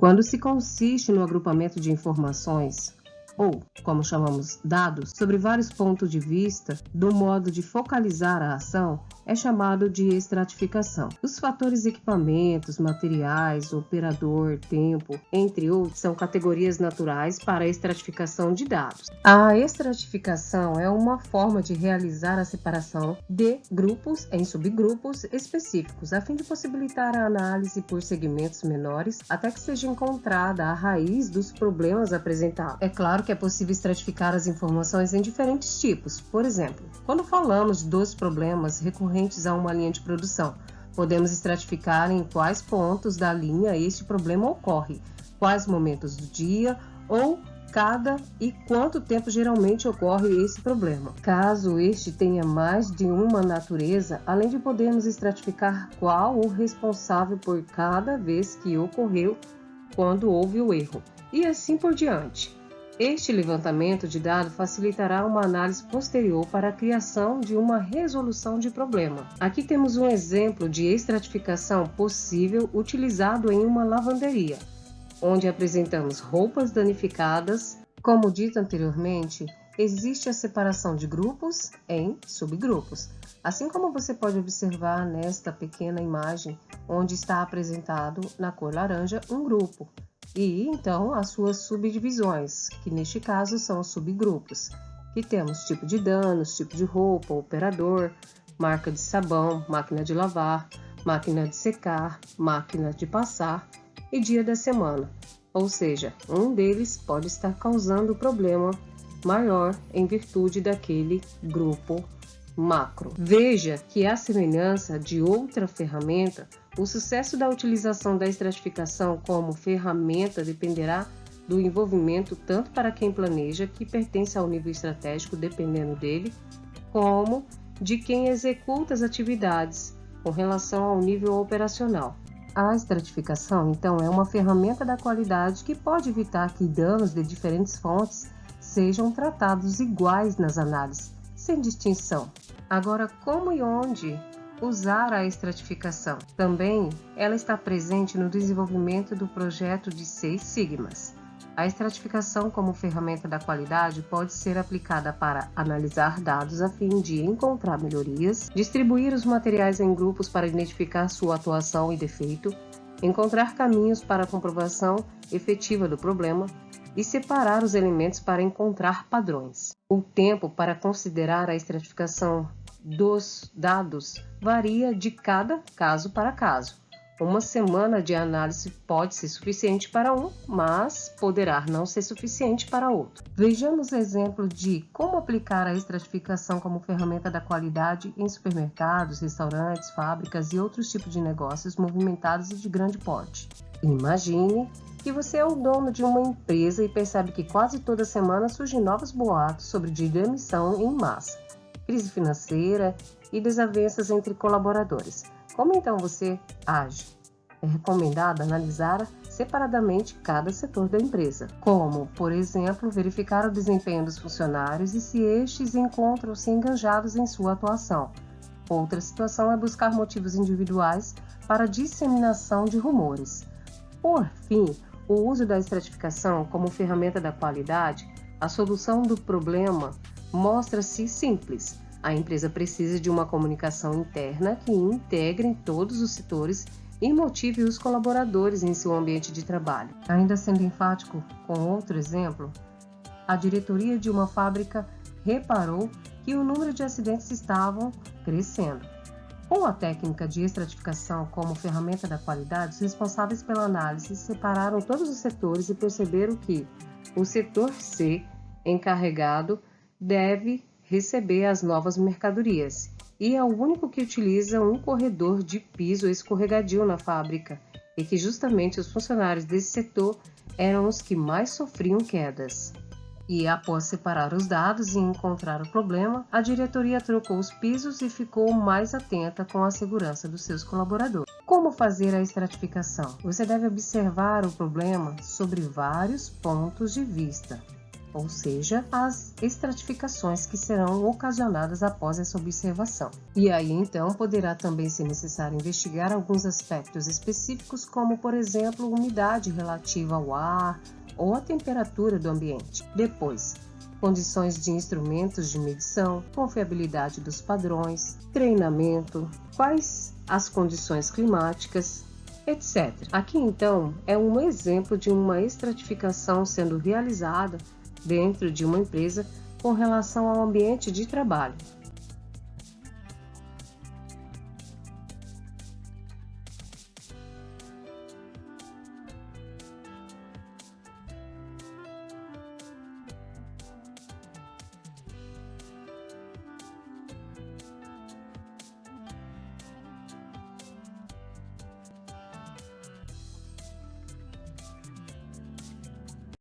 Quando se consiste no agrupamento de informações, ou, como chamamos, dados, sobre vários pontos de vista, do modo de focalizar a ação, é chamado de estratificação. Os fatores equipamentos, materiais, operador, tempo, entre outros, são categorias naturais para a estratificação de dados. A estratificação é uma forma de realizar a separação de grupos em subgrupos específicos, a fim de possibilitar a análise por segmentos menores até que seja encontrada a raiz dos problemas apresentados. É claro que é possível estratificar as informações em diferentes tipos. Por exemplo, quando falamos dos problemas recorrentes a uma linha de produção, podemos estratificar em quais pontos da linha este problema ocorre, quais momentos do dia ou cada e quanto tempo geralmente ocorre esse problema. Caso este tenha mais de uma natureza, além de podermos estratificar qual o responsável por cada vez que ocorreu quando houve o erro, e assim por diante. Este levantamento de dados facilitará uma análise posterior para a criação de uma resolução de problema. Aqui temos um exemplo de estratificação possível utilizado em uma lavanderia, onde apresentamos roupas danificadas. Como dito anteriormente, existe a separação de grupos em subgrupos. Assim como você pode observar nesta pequena imagem, onde está apresentado na cor laranja um grupo, e então as suas subdivisões, que neste caso são os subgrupos, que temos tipo de danos, tipo de roupa, operador, marca de sabão, máquina de lavar, máquina de secar, máquina de passar e dia da semana. Ou seja, um deles pode estar causando problema maior em virtude daquele grupo macro. Veja que, à semelhança de outra ferramenta, o sucesso da utilização da estratificação como ferramenta dependerá do envolvimento tanto para quem planeja, que pertence ao nível estratégico, dependendo dele, como de quem executa as atividades com relação ao nível operacional. A estratificação, então, é uma ferramenta da qualidade que pode evitar que danos de diferentes fontes sejam tratados iguais nas análises, sem distinção. Agora, como e onde usar a estratificação? Também ela está presente no desenvolvimento do projeto de 6 Sigmas. A estratificação como ferramenta da qualidade pode ser aplicada para analisar dados a fim de encontrar melhorias, distribuir os materiais em grupos para identificar sua atuação e defeito, encontrar caminhos para a comprovação efetiva do problema e separar os elementos para encontrar padrões. O tempo para considerar a estratificação dos dados varia de cada caso para caso. Uma semana de análise pode ser suficiente para um, mas poderá não ser suficiente para outro. Vejamos exemplo de como aplicar a estratificação como ferramenta da qualidade em supermercados, restaurantes, fábricas e outros tipos de negócios movimentados e de grande porte. Imagine que você é o dono de uma empresa e percebe que quase toda semana surgem novos boatos sobre demissão em massa, crise financeira e desavenças entre colaboradores. Como então você age? É recomendado analisar separadamente cada setor da empresa, como, por exemplo, verificar o desempenho dos funcionários e se estes encontram-se engajados em sua atuação. Outra situação é buscar motivos individuais para a disseminação de rumores. Por fim, o uso da estratificação como ferramenta da qualidade, a solução do problema mostra-se simples. A empresa precisa de uma comunicação interna que integre todos os setores e motive os colaboradores em seu ambiente de trabalho. Ainda sendo enfático com outro exemplo, a diretoria de uma fábrica reparou que o número de acidentes estavam crescendo. Com a técnica de estratificação como ferramenta da qualidade, os responsáveis pela análise separaram todos os setores e perceberam que o setor C, encarregado, deve receber as novas mercadorias e é o único que utiliza um corredor de piso escorregadio na fábrica e que justamente os funcionários desse setor eram os que mais sofriam quedas. E após separar os dados e encontrar o problema, a diretoria trocou os pisos e ficou mais atenta com a segurança dos seus colaboradores. Como fazer a estratificação? Você deve observar o problema sobre vários pontos de vista. ou seja, as estratificações que serão ocasionadas após essa observação. E aí, então, poderá também ser necessário investigar alguns aspectos específicos, como, por exemplo, umidade relativa ao ar ou a temperatura do ambiente. Depois, condições de instrumentos de medição, confiabilidade dos padrões, treinamento, quais as condições climáticas, etc. Aqui, então, é um exemplo de uma estratificação sendo realizada dentro de uma empresa com relação ao ambiente de trabalho.